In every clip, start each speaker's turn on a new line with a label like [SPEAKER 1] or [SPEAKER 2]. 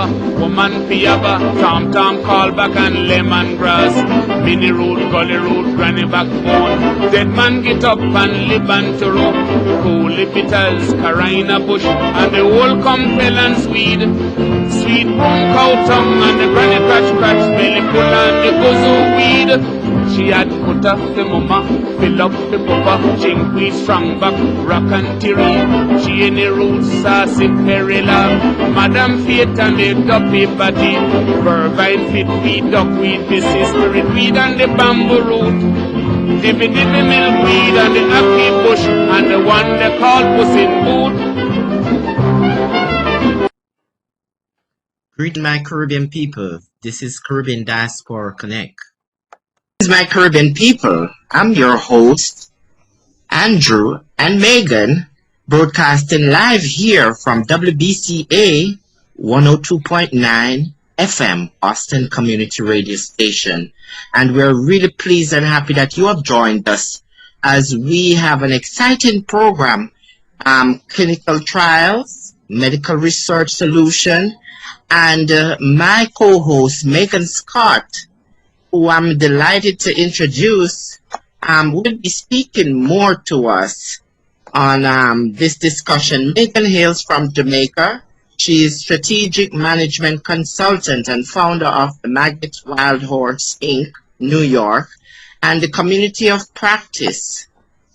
[SPEAKER 1] Pyabba, woman Pyabba, Tom Tom call back and lemongrass. Mini root, gully root, granny backbone. Dead man get up and live and to rope. Cool bitters, carina bush, and the whole compel and swede. Sweet brown cow tongue and the granny scratch scratch belly full and the gozo weed. She had put up the mama, fill up the papa, chinkweed, strong back, rock and terry. She in the roots, saucy perilla, Madam Fate and the duppy body, vervine fit feed, duckweed, busy spirit weed and the bamboo root. Dippy dippy milkweed and the happy bush, and the one they call puss in boot.
[SPEAKER 2] Greet my Caribbean people. This is Caribbean Diaspora Connect. My Caribbean people, I'm your host, Andrew and Meegan, broadcasting live here from WBCA 102.9 FM, Boston Community Radio Station. And we're really pleased and happy that you have joined us as we have an exciting program, clinical trials, medical research solution, and my co-host, Meegan Scott, who I'm delighted to introduce, will be speaking more to us on this discussion. Meegan hails from Jamaica. She is strategic management consultant and founder of the Magate Wildhorse Inc., New York, and the Community of Practice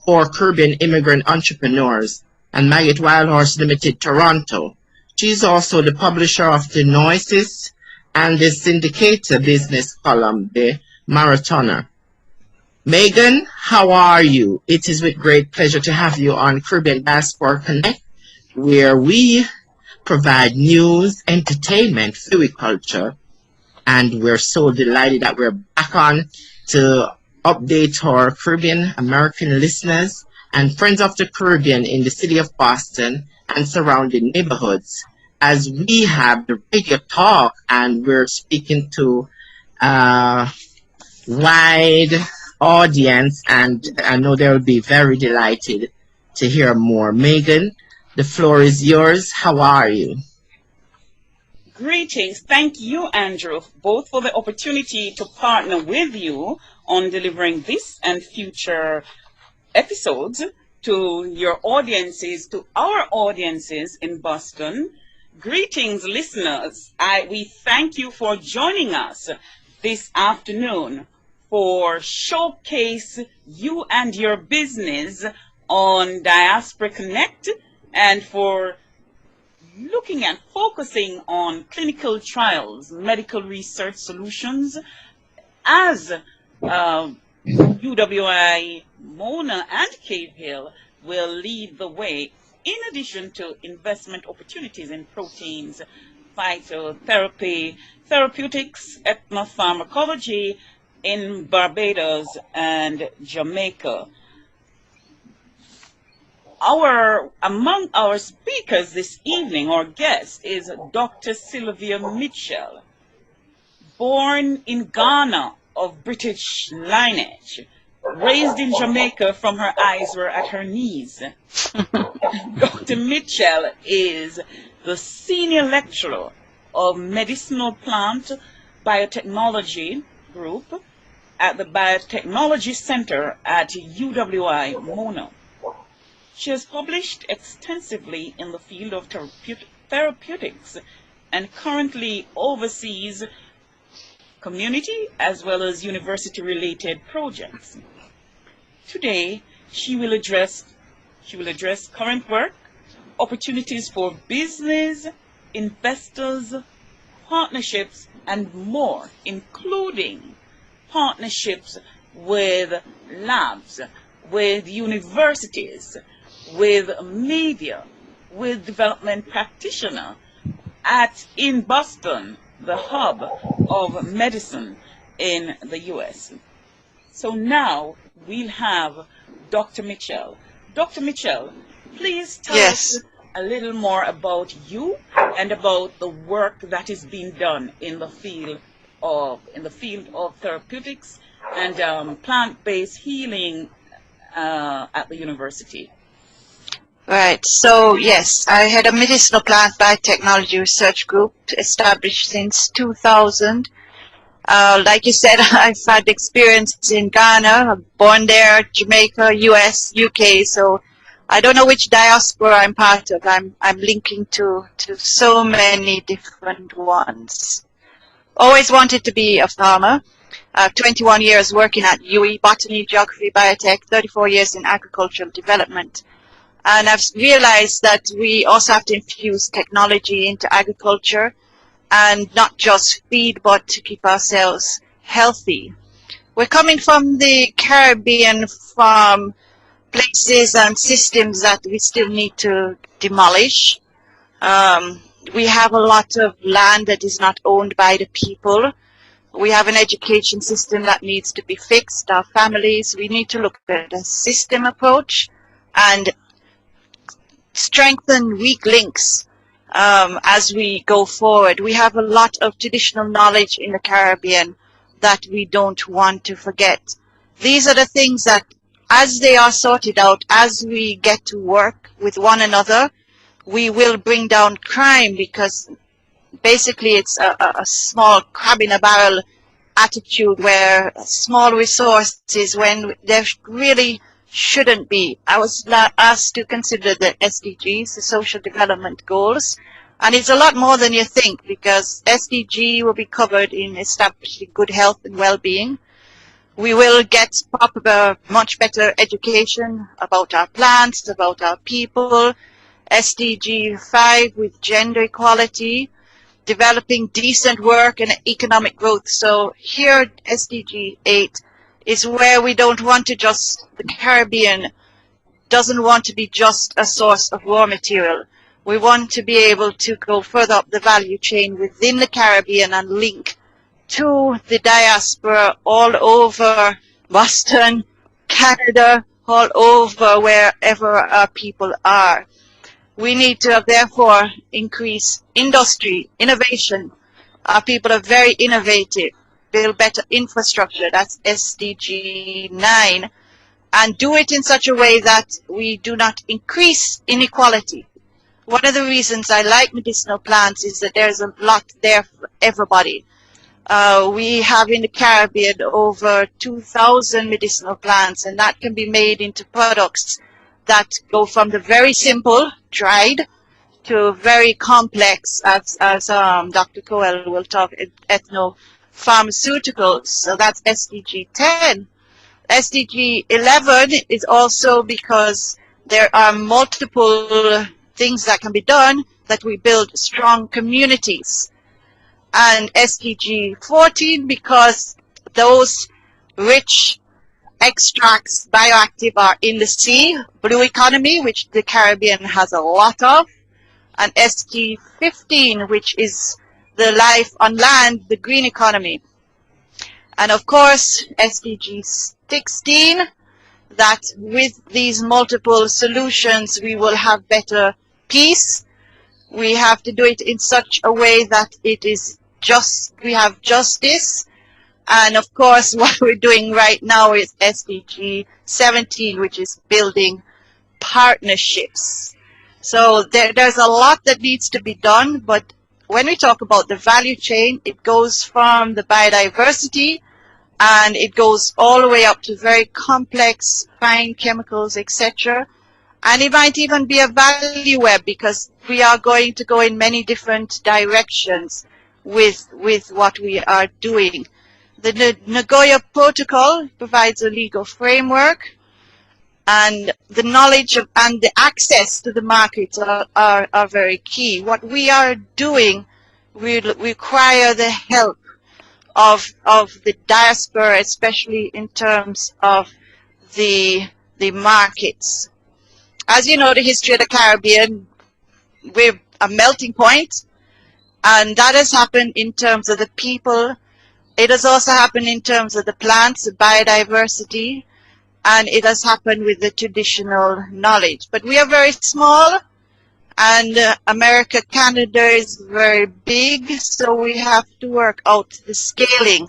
[SPEAKER 2] for Caribbean Immigrant Entrepreneurs and Magate Wildhorse Limited, Toronto. She's also the publisher of the Noises and the syndicator business column, the Marathoner. Meegan, how are you? It is with great pleasure to have you on Caribbean Diaspora Connect, where we provide news, entertainment, culture, and we're so delighted that we're back on to update our Caribbean American listeners and friends of the Caribbean in the city of Boston and surrounding neighborhoods, as we have the radio talk and we're speaking to a wide audience, and I know they'll be very delighted to hear more. Meegan, the floor is yours. How are you?
[SPEAKER 3] Greetings. Thank you, Andrew, both for the opportunity to partner with you on delivering this and future episodes to your audiences, to our audiences in Boston. Greetings, listeners. We thank you for joining us this afternoon for Showcase You and Your Business on Diaspora Connect, and for looking at focusing on clinical trials, medical research solutions, as UWI, Mona, and Cave Hill will lead the way, in addition to investment opportunities in proteins, phytotherapy, therapeutics, ethnopharmacology in Barbados and Jamaica. Among our speakers this evening, our guest is Dr. Sylvia Mitchell, born in Ghana of British lineage, raised in Jamaica from her eyes were at her knees. Dr. Mitchell is the senior lecturer of Medicinal Plant Biotechnology Group at the Biotechnology Center at UWI Mona. She has published extensively in the field of therapeutics and currently oversees community as well as university-related projects. Today, she will address current work, opportunities for business, investors, partnerships, and more, including partnerships with labs, with universities, with media, with development practitioner in Boston, the hub of medicine in the U.S. So now we'll have Dr. Mitchell. Dr. Mitchell, please tell us a little more about you and about the work that is being done in the field of therapeutics and plant-based healing at the university.
[SPEAKER 4] Right. So yes, I had a medicinal plant biotechnology research group established since 2000. Like you said, I've had experience in Ghana, I'm born there, Jamaica, US, UK. So I don't know which diaspora I'm part of. I'm linking to so many different ones. Always wanted to be a farmer. 21 years working at UE, botany, geography, biotech, 34 years in agricultural development. And I've realized that we also have to infuse technology into agriculture and not just feed, but to keep ourselves healthy. We're coming from the Caribbean, from places and systems that we still need to demolish. We have a lot of land that is not owned by the people. We have an education system that needs to be fixed. Our families, we need to look at a system approach and strengthen weak links as we go forward. We have a lot of traditional knowledge in the Caribbean that we don't want to forget. These are the things that, as they are sorted out, as we get to work with one another, we will bring down crime, because basically it's a small crab in a barrel attitude where small resources when there really shouldn't be. I was asked to consider the SDGs, the Social Development Goals, and it's a lot more than you think, because SDG will be covered in establishing good health and well-being. We will get proper, much better education about our plants, about our people. SDG 5 with gender equality, developing decent work and economic growth. So here, SDG 8 is where we don't want to just, the Caribbean doesn't want to be just a source of raw material. We want to be able to go further up the value chain within the Caribbean and link to the diaspora all over Boston, Canada, all over wherever our people are. We need to therefore increase industry, innovation. Our people are very innovative. Build better infrastructure, that's SDG 9, and do it in such a way that we do not increase inequality. One of the reasons I like medicinal plants is that there's a lot there for everybody. We have in the Caribbean over 2,000 medicinal plants, and that can be made into products that go from the very simple, dried, to very complex, as Dr. Cohall will talk, pharmaceuticals. So that's SDG 10. SDG 11 is also because there are multiple things that can be done, that we build strong communities. And SDG 14 because those rich extracts, bioactive, are in the sea, blue economy, which the Caribbean has a lot of, and SDG 15, which is the life on land, the green economy. And of course, SDG 16, that with these multiple solutions, we will have better peace. We have to do it in such a way that it is just, we have justice. And of course, what we're doing right now is SDG 17, which is building partnerships. So there's a lot that needs to be done, but when we talk about the value chain, it goes from the biodiversity, and it goes all the way up to very complex, fine chemicals, etc. And it might even be a value web, because we are going to go in many different directions with what we are doing. The Nagoya Protocol provides a legal framework, and the knowledge of, and the access to the markets are very key. What we are doing will require the help of the diaspora, especially in terms of the markets. As you know, the history of the Caribbean, we're a melting point, and that has happened in terms of the people. It has also happened in terms of the plants, the biodiversity, and it has happened with the traditional knowledge. But we are very small, and America, Canada is very big, so we have to work out the scaling.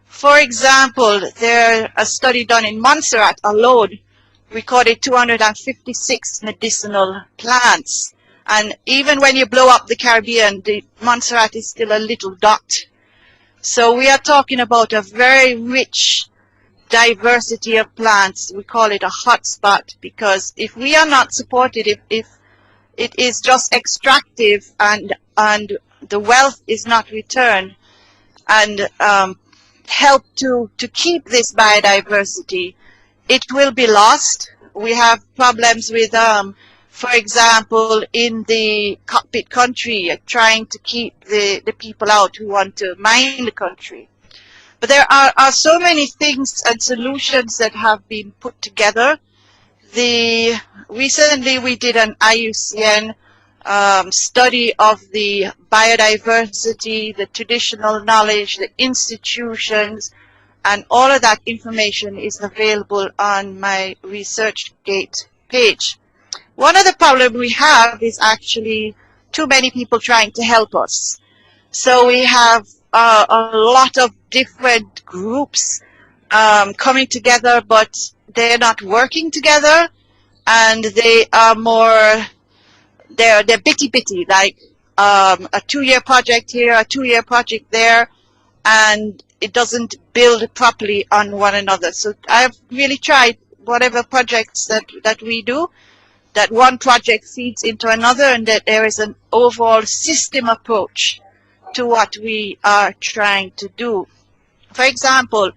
[SPEAKER 4] For example, there's a study done in Montserrat alone recorded 256 medicinal plants. And even when you blow up the Caribbean, the Montserrat is still a little dot. So we are talking about a very rich diversity of plants. We call it a hotspot, because if we are not supported, if it is just extractive and the wealth is not returned and help to keep this biodiversity, it will be lost. We have problems with, for example, in the cockpit country, trying to keep the people out who want to mine the country. But there are so many things and solutions that have been put together. Recently we did an IUCN study of the biodiversity, the traditional knowledge, the institutions, and all of that information is available on my ResearchGate page. One of the problems we have is actually too many people trying to help us. So we have a lot of different groups coming together, but they're not working together, and they are more, they're bitty-bitty, like a 2-year project here, a 2-year project there, and it doesn't build properly on one another. So I've really tried whatever projects that we do, that one project feeds into another, and that there is an overall system approach to what we are trying to do. For example,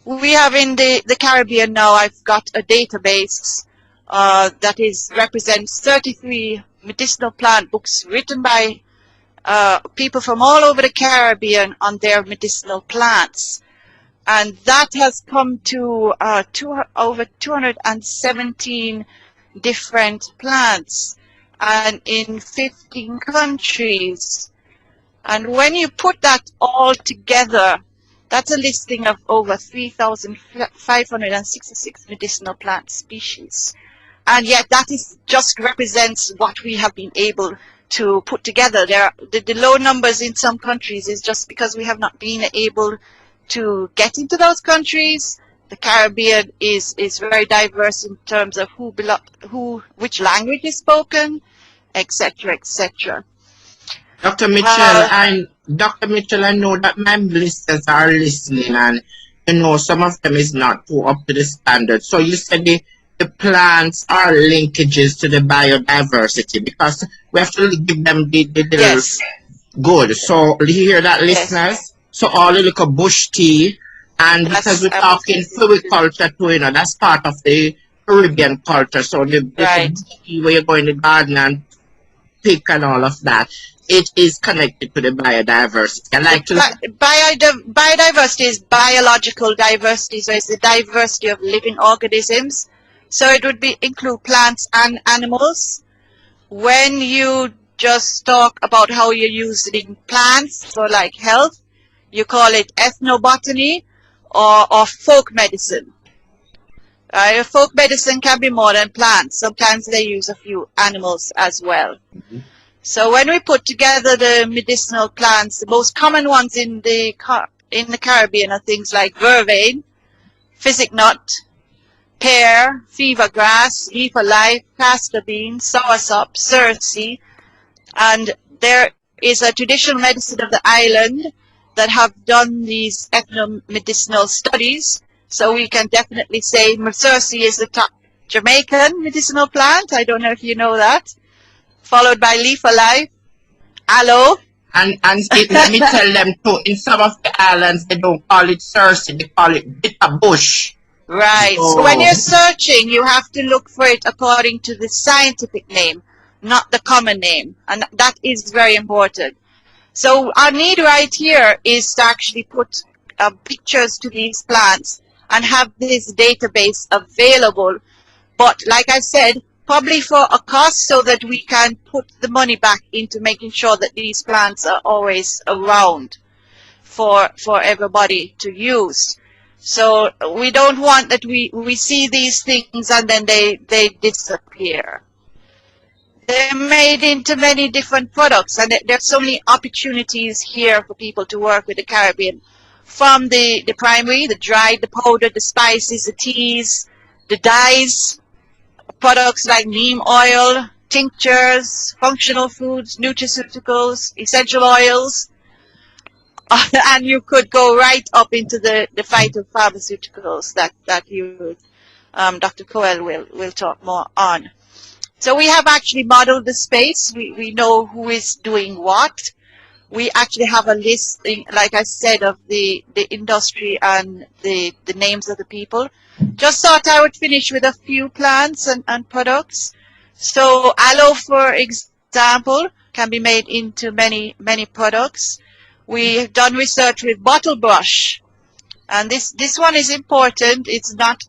[SPEAKER 4] we have in the Caribbean now, I've got a database that represents 33 medicinal plant books written by people from all over the Caribbean on their medicinal plants. And that has come to over 217 different plants and in 15 countries. And when you put that all together, that's a listing of over 3,566 medicinal plant species. And yet that just represents what we have been able to put together. The low numbers in some countries is just because we have not been able to get into those countries. The Caribbean is very diverse in terms of which language is spoken, etc., etc.
[SPEAKER 2] Dr. Mitchell, I know that my listeners are listening, and some of them is not too up to the standard. So you said the plants are linkages to the biodiversity, because we have to give them the
[SPEAKER 4] Yes.
[SPEAKER 2] Good. So you hear that,
[SPEAKER 4] Yes.
[SPEAKER 2] listeners? So all the little bush tea, and because we're talking floriculture too, that's part of the Caribbean culture. So the
[SPEAKER 4] Right.
[SPEAKER 2] tea where you go in the garden and pick and all of that, it is connected to the biodiversity. I like to
[SPEAKER 4] Biodiversity is biological diversity, so it's the diversity of living organisms. So it would include plants and animals. When you just talk about how you're using plants for like health, you call it ethnobotany or folk medicine. Folk medicine can be more than plants. Sometimes they use a few animals as well.
[SPEAKER 2] Mm-hmm.
[SPEAKER 4] So when we put together the medicinal plants, the most common ones in the Caribbean are things like vervain, physic nut, pear, fever grass, leaf of life, castor bean, soursop, cerci, and there is a traditional medicine of the island that have done these ethnomedicinal studies. So we can definitely say cerci is the top Jamaican medicinal plant. I don't know if you know that. Followed by leaf of life, aloe.
[SPEAKER 2] And let me tell them too, in some of the islands they don't call it cerci, they call it bitter bush.
[SPEAKER 4] Right.
[SPEAKER 2] Oh.
[SPEAKER 4] So when you're searching, you have to look for it according to the scientific name, not the common name. And that is very important. So our need right here is to actually put pictures to these plants and have this database available. But like I said, probably for a cost, so that we can put the money back into making sure that these plants are always around for everybody to use. So we don't want that we see these things and then they disappear. They're made into many different products, and there's so many opportunities here for people to work with the Caribbean. From the primary, the dried, the powder, the spices, the teas, the dyes, products like neem oil, tinctures, functional foods, nutraceuticals, essential oils, and you could go right up into the phytopharmaceuticals that you, Dr. Cohall will talk more on. So we have actually modeled the space. We know who is doing what. We actually have a list, like I said, of the industry and the names of the people. Just thought I would finish with a few plants and products. So aloe, for example, can be made into many products. We've done research with bottle brush, and this one is important. It's not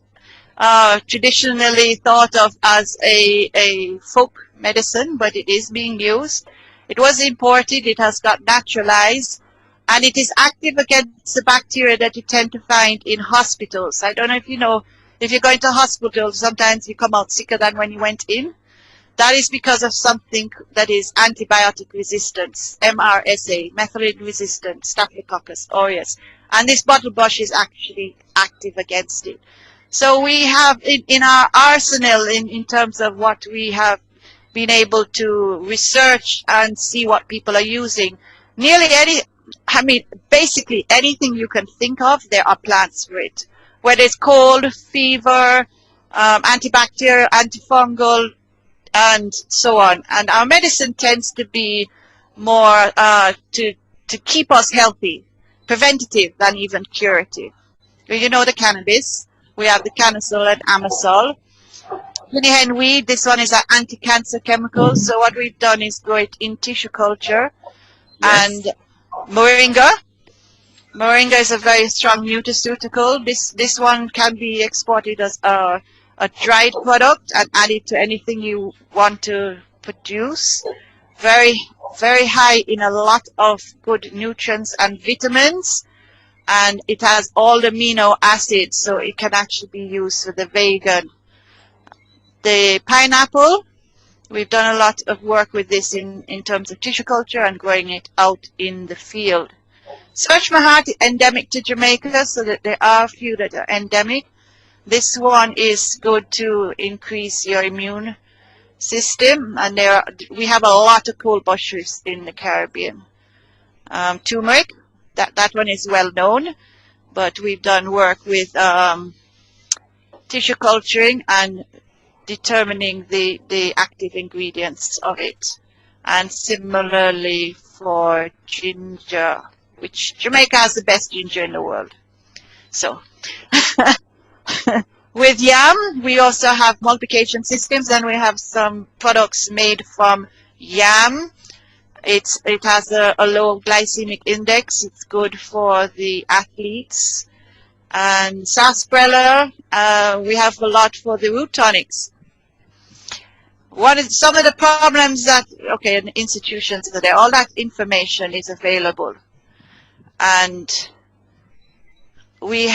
[SPEAKER 4] traditionally thought of as a folk medicine, but it is being used. It was imported, it has got naturalized, and it is active against the bacteria that you tend to find in hospitals. I don't know if you know, if you're going to hospital, sometimes you come out sicker than when you went in. That is because of something that is antibiotic resistance, MRSA, methicillin resistant, Staphylococcus aureus. And this bottle brush is actually active against it. So we have in our arsenal, in terms of what we have been able to research and see what people are using, nearly basically anything you can think of, there are plants for it. Whether it's cold, fever, antibacterial, antifungal, and so on. And our medicine tends to be more to keep us healthy, preventative than even curative. You know the cannabis. We have the canisol and amasol. Guinea hen weed, this one is an anti-cancer chemical. So what we've done is grow it in tissue culture.
[SPEAKER 2] Yes.
[SPEAKER 4] And moringa. Moringa is a very strong nutraceutical. This one can be exported as a dried product and added to anything you want to produce. Very, very high in a lot of good nutrients and vitamins. And it has all the amino acids, so it can actually be used for the vegan. The pineapple, we've done a lot of work with this in terms of tissue culture and growing it out in the field. Search my heart is endemic to Jamaica, so that there are a few that are endemic. This one is good to increase your immune system, and we have a lot of cold bushes in the Caribbean. Turmeric, that one is well known, but we've done work with tissue culturing and determining the active ingredients of it. And similarly for ginger, which Jamaica has the best ginger in the world. So with yam, we also have multiplication systems, and we have some products made from yam. It has a low glycemic index. It's good for the athletes. And sarsaparilla, we have a lot for the root tonics. Some of the problems that, in institutions, all that information is available. And we're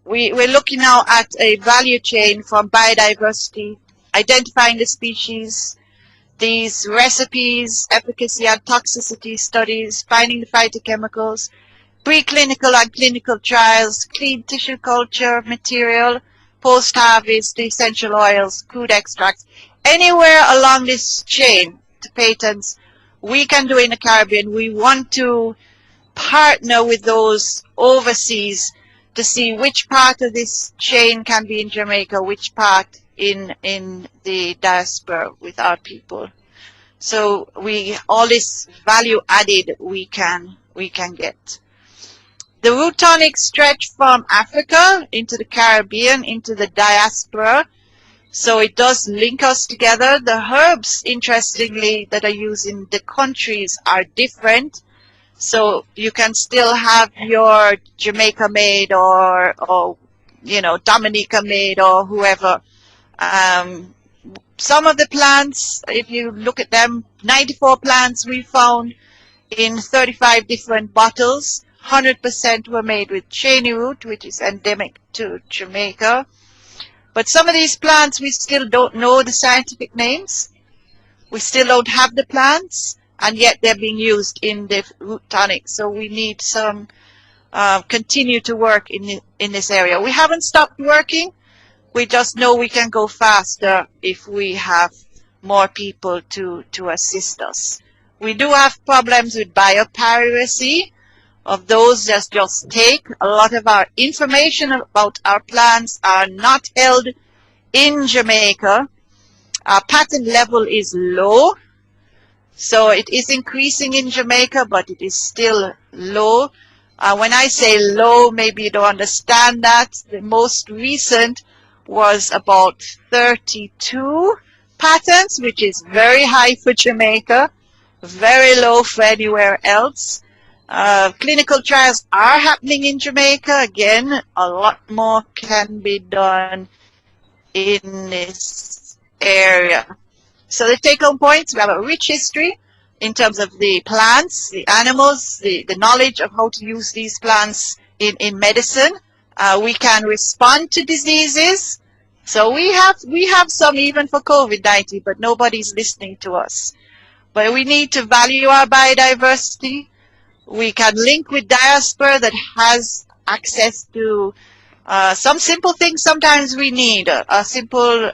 [SPEAKER 4] looking now at a value chain from biodiversity, identifying the species, these recipes, efficacy and toxicity studies, finding the phytochemicals, preclinical and clinical trials, clean tissue culture material, post-harvest, essential oils, crude extracts. Anywhere along this chain to patents, we can do in the Caribbean. We want to partner with those overseas to see which part of this chain can be in Jamaica, which part in the diaspora with our people. So all this value added we can get. The root tonics stretch from Africa into the Caribbean, into the diaspora. So it does link us together. The herbs, interestingly, that are used in the countries are different. So you can still have your Jamaica made or Dominica made or whoever. Some of the plants, if you look at them, 94 plants we found in 35 different bottles. 100% were made with cheney root, which is endemic to Jamaica. But some of these plants, we still don't know the scientific names. We still don't have the plants, and yet they're being used in the root tonic. So we need some continue to work in this area. We haven't stopped working. We just know we can go faster if we have more people to assist us. We do have problems with biopiracy of those that just take. A lot of our information about our plants are not held in Jamaica. Our patent level is low, so it is increasing in Jamaica, but it is still low. When I say low, maybe you don't understand that. The most recent was about 32 patents, which is very high for Jamaica, very low for anywhere else. Clinical trials are happening in Jamaica. Again, a lot more can be done in this area. So the take-home points, we have a rich history in terms of the plants, the animals, the knowledge of how to use these plants in medicine. We can respond to diseases. So we have some even for COVID-19, but nobody's listening to us. But we need to value our biodiversity. We can link with Diaspora that has access to some simple things sometimes we need. A simple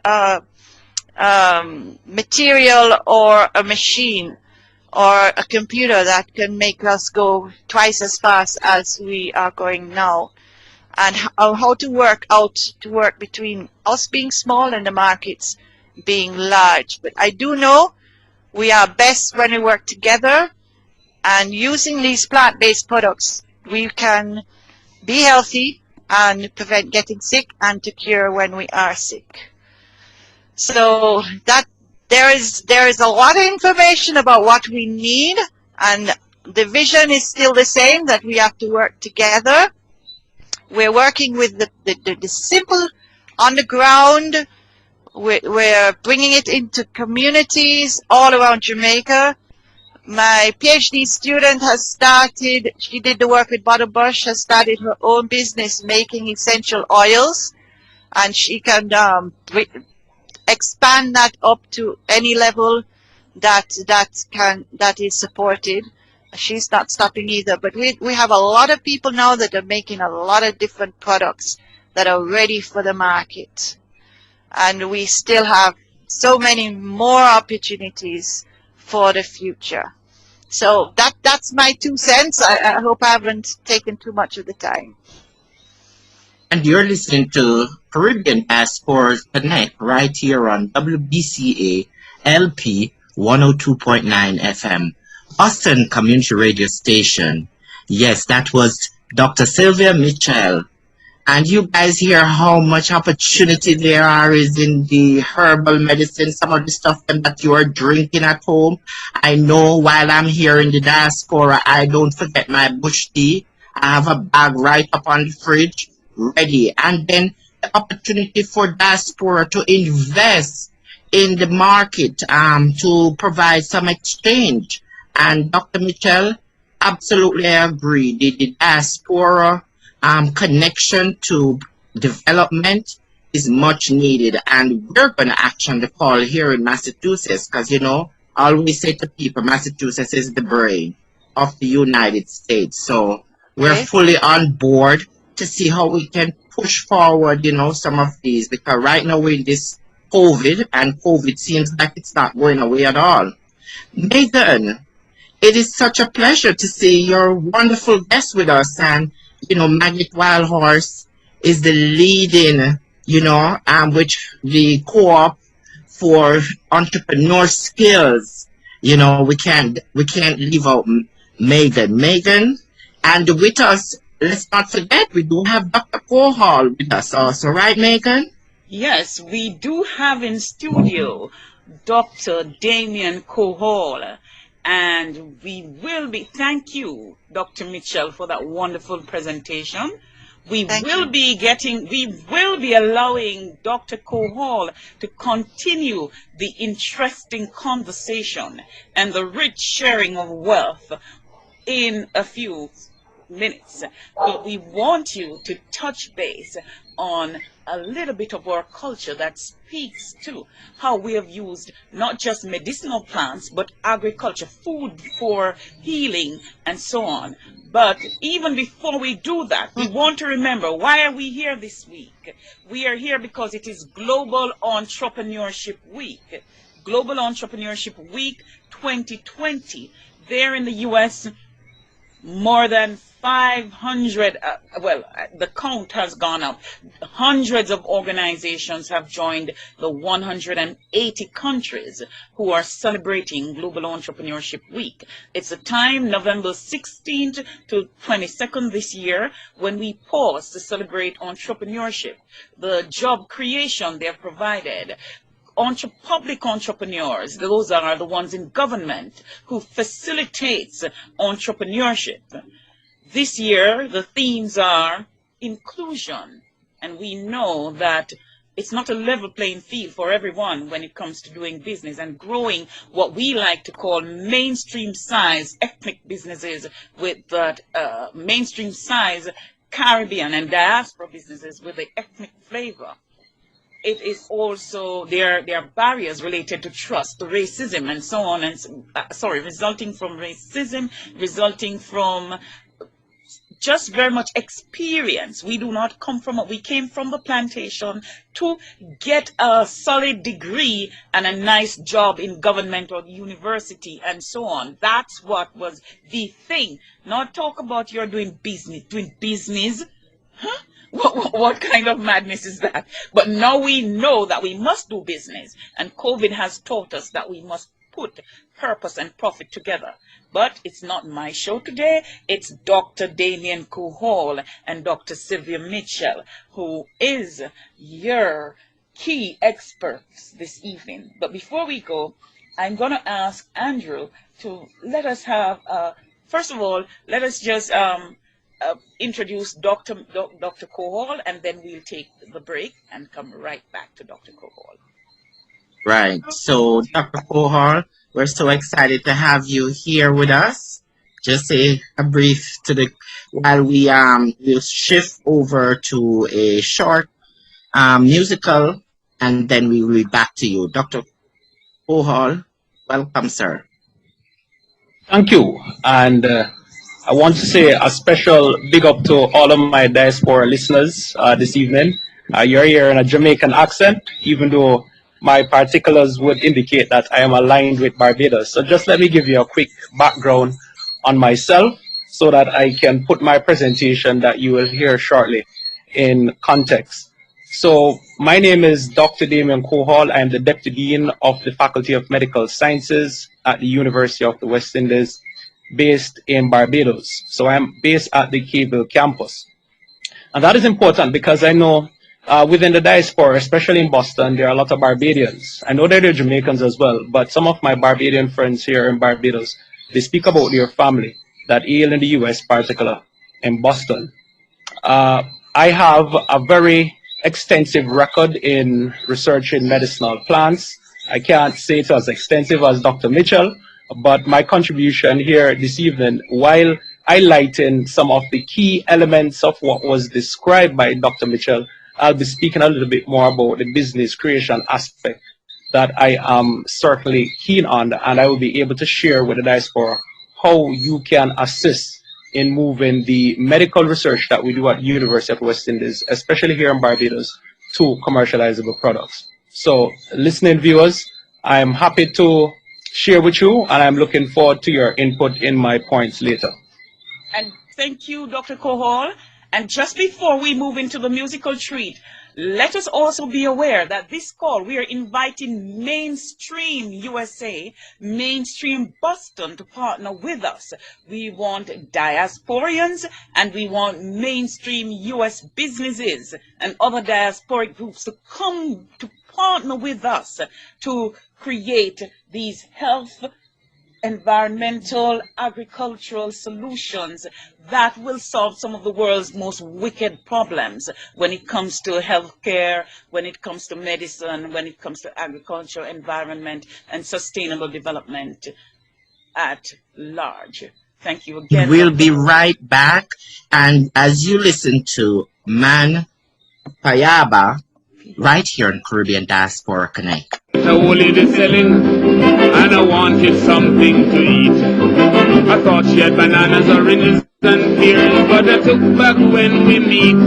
[SPEAKER 4] material or a machine or a computer that can make us go twice as fast as we are going now. And how to work between us being small and the markets being large. But I do know we are best when we work together, and using these plant-based products, we can be healthy and prevent getting sick and to cure when we are sick. So that there is a lot of information about what we need, and the vision is still the same, that we have to work together. We're working with the simple on the ground. We're bringing it into communities all around Jamaica. My PhD student has started, she did the work with Bush, has started her own business making essential oils, and she can expand that up to any level that is supported. She's not stopping either, but we have a lot of people now that are making a lot of different products that are ready for the market, and we still have so many more opportunities for the future. So that's my 2 cents. I hope I haven't taken too much of the time.
[SPEAKER 2] And you're listening to Caribbean Diaspora Connect right here on WBCA LP 102.9 FM, Austin Community Radio Station. Yes, that was Dr. Sylvia Mitchell. And you guys hear how much opportunity there is in the herbal medicine, some of the stuff that you are drinking at home. I know while I'm here in the diaspora, I don't forget my bush tea. I have a bag right up on the fridge, ready. And then the opportunity for diaspora to invest in the market, to provide some exchange. And Dr. Mitchell, absolutely agree. The diaspora connection to development is much needed, and we're going to action the call here in Massachusetts, because I always say to people, Massachusetts is the brain of the United States. So we're fully on board to see how we can push forward, some of these, because right now we're in this COVID, and COVID seems like it's not going away at all. Meegan, it is such a pleasure to see your wonderful guest with us, and Magate Wildhorse is the leading, which the co-op for entrepreneur skills. We can't leave out Meegan. And with us, let's not forget, we do have Dr. Cohall with us also, right, Meegan?
[SPEAKER 3] Yes, we do have in studio Dr. Damian Cohall. And we will be, thank you, Dr. Mitchell, for that wonderful presentation. We will be allowing Dr. Cohall to continue the interesting conversation and the rich sharing of wealth in a few minutes, but we want you to touch base on a little bit of our culture that speaks to how we have used not just medicinal plants, but agriculture, food for healing, and so on. But even before we do that, we want to remember, why are we here this week? We are here because it is Global Entrepreneurship Week. Global Entrepreneurship Week 2020. There in the U.S., more than 500, the count has gone up. Hundreds of organizations have joined the 180 countries who are celebrating Global Entrepreneurship Week. It's a time, November 16th to 22nd this year, when we pause to celebrate entrepreneurship, the job creation they've provided. Public entrepreneurs, those are the ones in government who facilitates entrepreneurship. This year, the themes are inclusion, and we know that it's not a level playing field for everyone when it comes to doing business and growing what we like to call mainstream size ethnic businesses with that mainstream size Caribbean and diaspora businesses with the ethnic flavor. It is also, there are barriers related to trust, to racism, and so on, and resulting from racism, resulting from just very much experience. We do not come from, we came from the plantation to get a solid degree and a nice job in government or university and so on. That's what was the thing. Not talk about you're doing business. Huh? What kind of madness is that? But now we know that we must do business, and COVID has taught us that we must put purpose and profit together. But it's not my show today. It's Dr. Damian Cohall and Dr. Sylvia Mitchell, who is your key experts this evening. But before we go, I'm going to ask Andrew to let us have, first of all, let us just introduce Dr. Cohall, and then we'll take the break and come right back to Dr. Cohall.
[SPEAKER 2] Right. So, Dr. Cohall, we're so excited to have you here with us. Just say a brief while we will shift over to a short musical, and then we will be back to you. Dr. Cohall, welcome, sir.
[SPEAKER 5] Thank you. And I want to say a special big up to all of my diaspora listeners this evening. You're here in a Jamaican accent, even though my particulars would indicate that I am aligned with Barbados. So just let me give you a quick background on myself so that I can put my presentation that you will hear shortly in context. So my name is Dr. Damian Cohall. I am the Deputy Dean of the Faculty of Medical Sciences at the University of the West Indies, based in Barbados. So I'm based at the Cable campus. And that is important because I know within the diaspora, especially in Boston, there are a lot of Barbadians. I know there are Jamaicans as well, but some of my Barbadian friends here in Barbados, they speak about their family that hail in the US, particularly in Boston. I have a very extensive record in researching medicinal plants. I can't say it's as extensive as Dr. Mitchell, but my contribution here this evening, while highlighting some of the key elements of what was described by Dr. Mitchell, I'll be speaking a little bit more about the business creation aspect that I am certainly keen on, and I will be able to share with the diaspora how you can assist in moving the medical research that we do at the University of West Indies, especially here in Barbados, to commercializable products. So, listening viewers, I'm happy to share with you, and I'm looking forward to your input in my points later.
[SPEAKER 3] And thank you, Dr. Cohall. And just before we move into the musical treat, let us also be aware that this call, we are inviting mainstream USA, mainstream Boston to partner with us. We want diasporians, and we want mainstream US businesses and other diasporic groups to come to partner with us to create these health, environmental, agricultural solutions that will solve some of the world's most wicked problems when it comes to healthcare, when it comes to medicine, when it comes to agriculture, environment, and sustainable development at large. Thank you again.
[SPEAKER 2] We'll
[SPEAKER 3] Dr.
[SPEAKER 2] be right back. And as you listen to Pyabba, right here on Caribbean Diaspora Connect.
[SPEAKER 1] The woolly the selling, and I wanted something to eat. I thought she had bananas, oranges, and pears, but I took back when we meet.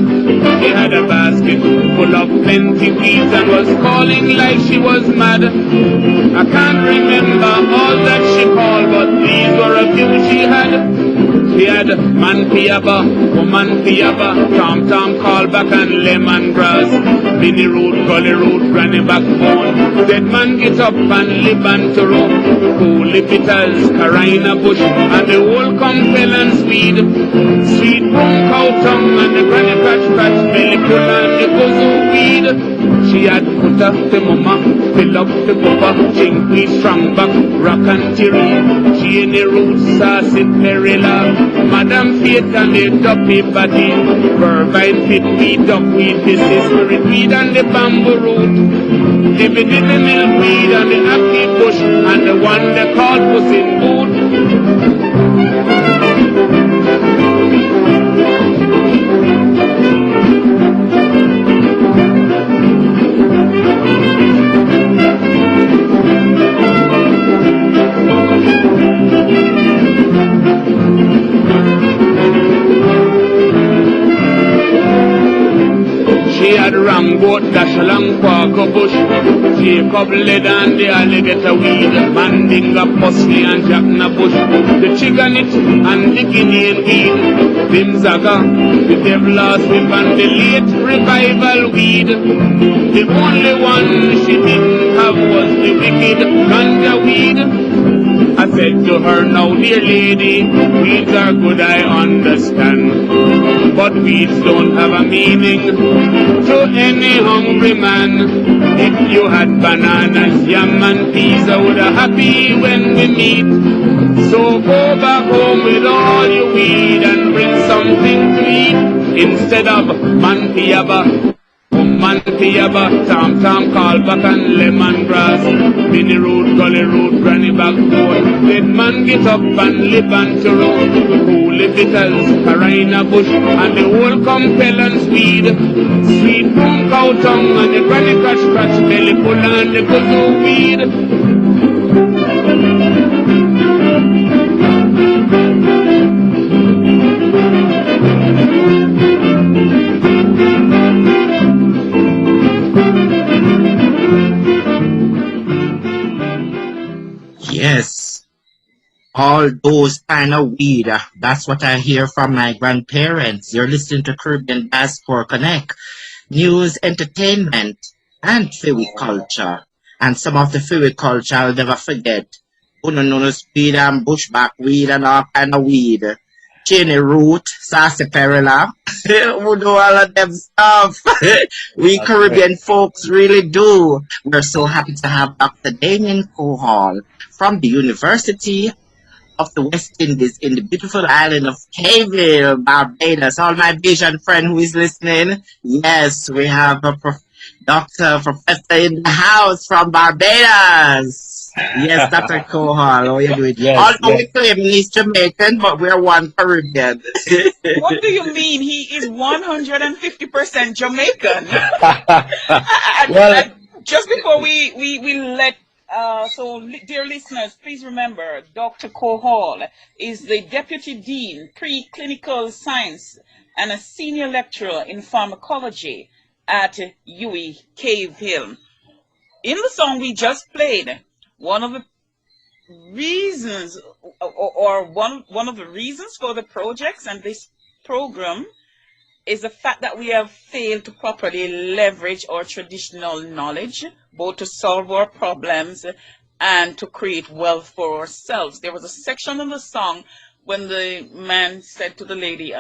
[SPEAKER 1] She had a basket full of plenty weeds and was calling like she was mad. I can't remember all that she called, but these were a few she had. She had man Pyabba, woman Pyabba, tom-tom, callback and lemongrass. Mini root, gully root, granny backbone. Dead man get up and live and to row. Coolie bitters, carina bush, and the whole compel and swede. Sweet brown cow tongue and the granny patch patch, belly pull and the kuzu weed. She had put up the mama, fill up the papa, chinkweed, strong back, rock and cherry. She in the roots, saucy perilla, Madam Faith and the duppy body, Vervine, pitweed, duckweed, this is spirit weed and the bamboo root. Dibby dibby milkweed and the happy bush, and the one they call puss in boot. She had ramgoat, dash along quaco bush, Jacob led and the alligator weed, mandinga, pusley and jackna bush, the chiganit and the guinean weed, bimzaga, the devil's whip and the late revival weed. The only one she didn't have was the wicked ganja weed. I said to her, now dear lady, weeds are good, I understand, but weeds don't have a meaning to any hungry man. If you had bananas, yam and peas, I would have happy when we meet. So go back home with all your weed and bring something to eat instead of man Pyabba. Man Pyabba, tom-tom, callback and lemongrass. Mini root, gully root, granny backbone. Dead man get up and live and to row. Coolie bitters, carina bush, and the whole compel and swede. Sweet brown cow tongue and the granny crash, belly full and the kuzu weed.
[SPEAKER 2] Yes, all those kind of weed. That's what I hear from my grandparents. You're listening to Caribbean Diaspora Connect. News, entertainment, and fairy culture. And some of the fairy culture I'll never forget. Uno speed and bushback weed and all kind of weed. Cheney root, sarsaparilla. We do all of them stuff. We
[SPEAKER 5] That's
[SPEAKER 2] Caribbean folks really do. We're so happy to have Dr. Damian Cohall from the University of the West Indies in the beautiful island of Cayville, Barbados. All my Asian friend who is listening, yes, we have a professor in the house from Barbados. Yes, Dr. Cohall, how you doing?
[SPEAKER 5] Yes,
[SPEAKER 2] Although we
[SPEAKER 5] yes.
[SPEAKER 2] claim he's Jamaican, but we're one Caribbean.
[SPEAKER 3] What do you mean? He is 150% Jamaican. And
[SPEAKER 5] Well,
[SPEAKER 3] just before we let, dear listeners, please remember, Dr. Cohall is the Deputy Dean, Preclinical Science, and a Senior Lecturer in Pharmacology at UWI Cave Hill. In the song we just played, one of the reasons, or one of the reasons for the projects and this program is the fact that we have failed to properly leverage our traditional knowledge, both to solve our problems and to create wealth for ourselves. There was a section in the song when the man said to the lady,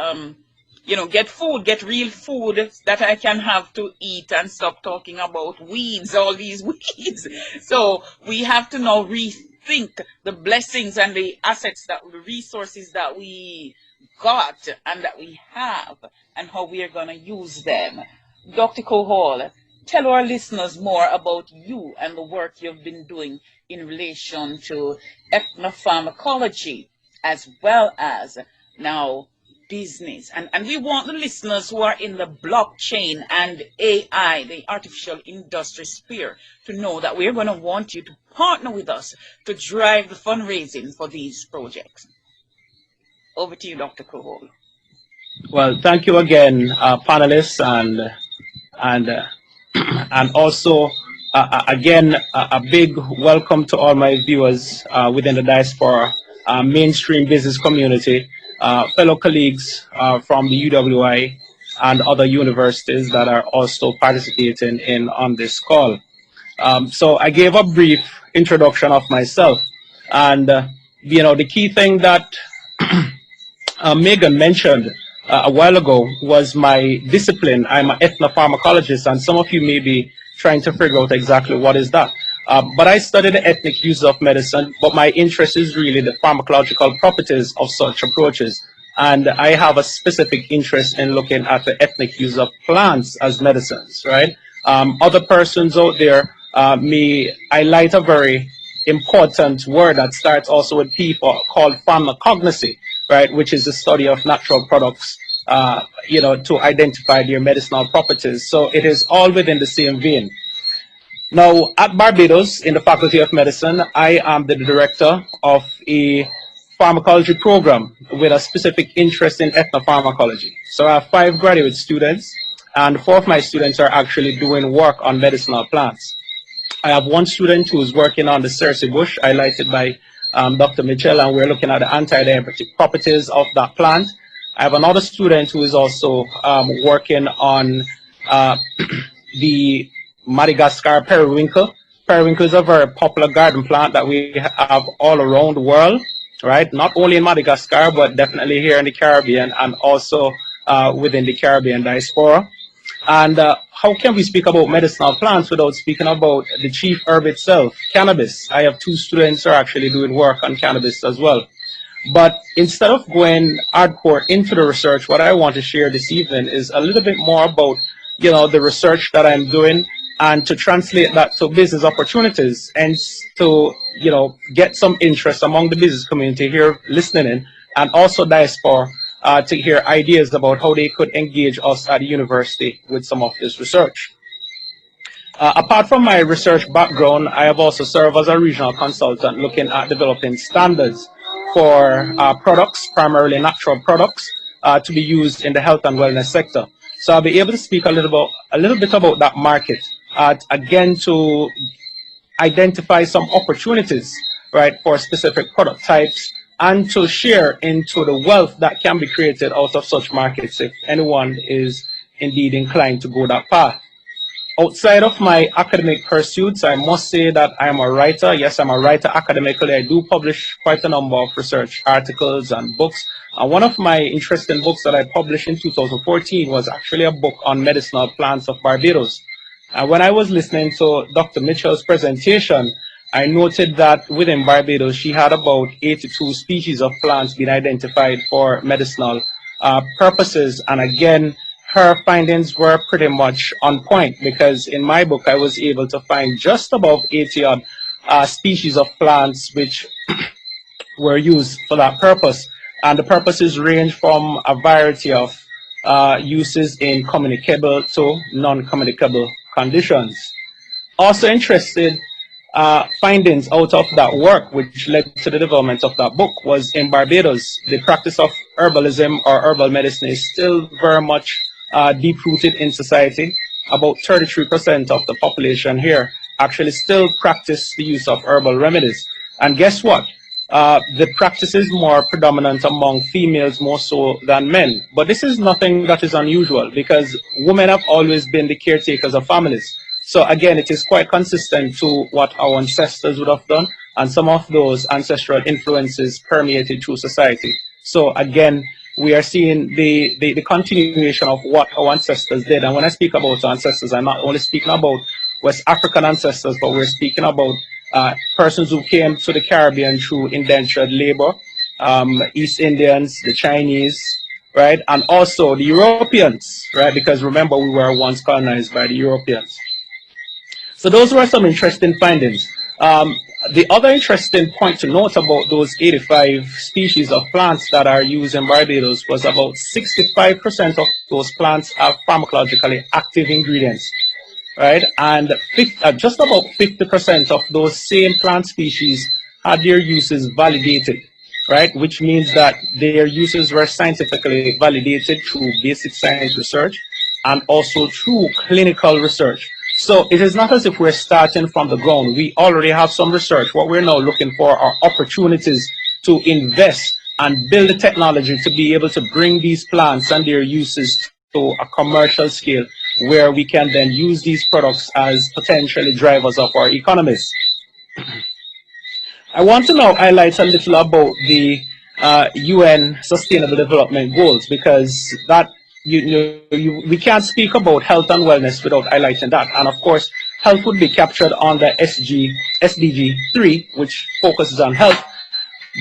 [SPEAKER 3] get food, get real food that I can have to eat and stop talking about weeds, all these weeds. So we have to now rethink the blessings and the assets, the resources that we got and that we have, and how we are going to use them. Dr. Cohall, tell our listeners more about you and the work you've been doing in relation to ethnopharmacology. as well as now business. And we want the listeners who are in the blockchain and AI, the artificial industry sphere, to know that we're going to want you to partner with us to drive the fundraising for these projects. Over to you, Dr. Cohall.
[SPEAKER 5] Well, thank you again, panelists, and and also again a big welcome to all my viewers within the diaspora, mainstream business community, fellow colleagues from the UWI and other universities that are also participating in on this call. So I gave a brief introduction of myself, and the key thing that Meegan mentioned a while ago was my discipline. I'm an ethnopharmacologist, and some of you may be trying to figure out exactly what is that. But I study the ethnic uses of medicine, but my interest is really the pharmacological properties of such approaches. And I have a specific interest in looking at the ethnic use of plants as medicines, right? Other persons out there may highlight a very important word that starts also with P called pharmacognosy, right, which is the study of natural products, to identify their medicinal properties. So it is all within the same vein. Now, at Barbados, in the Faculty of Medicine, I am the director of a pharmacology program with a specific interest in ethnopharmacology. So I have 5 graduate students, and 4 of my students are actually doing work on medicinal plants. I have 1 student who is working on the cerci bush, highlighted by Dr. Mitchell, and we're looking at the anti-diabetic properties of that plant. I have another student who is also working on the Madagascar periwinkle. Periwinkle is a very popular garden plant that we have all around the world, right? Not only in Madagascar, but definitely here in the Caribbean and also within the Caribbean diaspora. And how can we speak about medicinal plants without speaking about the chief herb itself, cannabis? I have 2 students who are actually doing work on cannabis as well. But instead of going hardcore into the research, what I want to share this evening is a little bit more about, the research that I'm doing, and to translate that to business opportunities, and to, get some interest among the business community here listening in, and also diaspora, to hear ideas about how they could engage us at the university with some of this research. Apart from my research background, I have also served as a regional consultant looking at developing standards for products, primarily natural products, to be used in the health and wellness sector. So I'll be able to speak a little bit about that market, again, to identify some opportunities, right, for specific product types, and to share into the wealth that can be created out of such markets if anyone is indeed inclined to go that path. Outside of my academic pursuits, I must say that I'm a writer. Yes, I'm a writer academically. I do publish quite a number of research articles and books. One of my interesting books that I published in 2014 was actually a book on medicinal plants of Barbados. When I was listening to Dr. Mitchell's presentation, I noted that within Barbados, she had about 82 species of plants being identified for medicinal purposes. And again, her findings were pretty much on point, because in my book, I was able to find just above 80 odd species of plants which were used for that purpose. And the purposes range from a variety of uses in communicable to non-communicable conditions. Also interested findings out of that work, which led to the development of that book, was in Barbados. The practice of herbalism or herbal medicine is still very much deep-rooted in society. About 33% of the population here actually still practice the use of herbal remedies. And guess what? The practice is more predominant among females more so than men. But this is nothing that is unusual, because women have always been the caretakers of families. So again, it is quite consistent to what our ancestors would have done, and some of those ancestral influences permeated through society. So again, we are seeing the continuation of what our ancestors did. And when I speak about ancestors, I'm not only speaking about West African ancestors, but we're speaking about persons who came to the Caribbean through indentured labor, East Indians, the Chinese, right? And also the Europeans, right? Because remember, we were once colonized by the Europeans. So those were some interesting findings. The other interesting point to note about those 85 species of plants that are used in Barbados was about 65% of those plants have pharmacologically active ingredients, right? And just about 50% of those same plant species had their uses validated, right? Which means that their uses were scientifically validated through basic science research and also through clinical research. So it is not as if we're starting from the ground. We already have some research. What we're now looking for are opportunities to invest and build the technology to be able to bring these plants and their uses to a commercial scale where we can then use these products as potentially drivers of our economies. I want to now highlight a little about the UN Sustainable Development Goals, because that we can't speak about health and wellness without highlighting that. And of course, health would be captured under SDG 3, which focuses on health.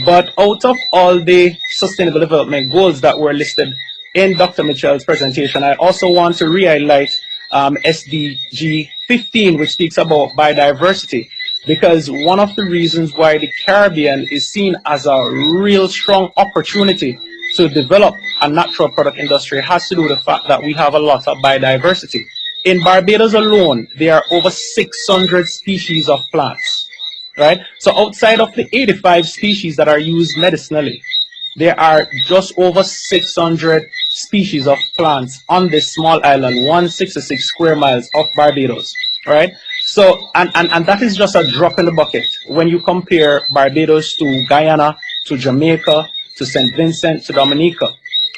[SPEAKER 5] But out of all the Sustainable Development Goals that were listed in Dr. Mitchell's presentation, I also want to re-highlight SDG 15, which speaks about biodiversity, because one of the reasons why the Caribbean is seen as a real strong opportunity to develop a natural product industry has to do with the fact that we have a lot of biodiversity. In Barbados alone, there are over 600 species of plants, right? So outside of the 85 species that are used medicinally, there are just over 600 species of plants on this small island, 166 square miles of Barbados, right? So, and that is just a drop in the bucket when you compare Barbados to Guyana, to Jamaica, to St. Vincent, to Dominica,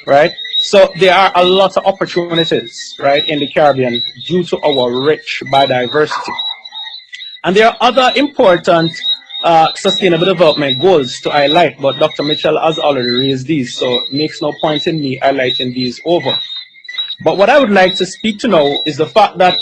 [SPEAKER 5] right? So there are a lot of opportunities, right, in the Caribbean due to our rich biodiversity. And there are other important sustainable development goals to highlight, but Dr. Mitchell has already raised these, so it makes no point in me highlighting these over. But what I would like to speak to now is the fact that,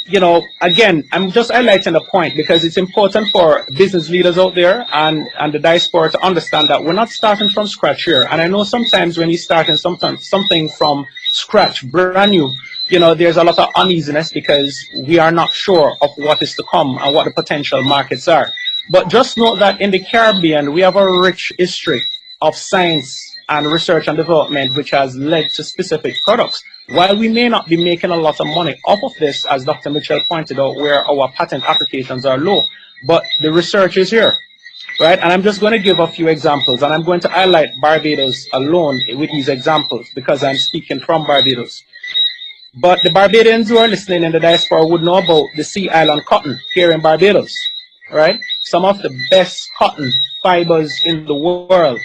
[SPEAKER 5] you know, again, I'm just highlighting the point because it's important for business leaders out there and the diaspora to understand that we're not starting from scratch here. And I know sometimes when you're starting something from scratch, brand new, you know, there's a lot of uneasiness because we are not sure of what is to come and what the potential markets are. But just note that in the Caribbean, we have a rich history of science and research and development, which has led to specific products. While we may not be making a lot of money off of this, as Dr. Mitchell pointed out, where our patent applications are low, but the research is here, right? And I'm just going to give a few examples, and I'm going to highlight Barbados alone with these examples because I'm speaking from Barbados. But the Barbadians who are listening in the diaspora would know about the Sea Island cotton here in Barbados, right? Some of the best cotton fibers in the world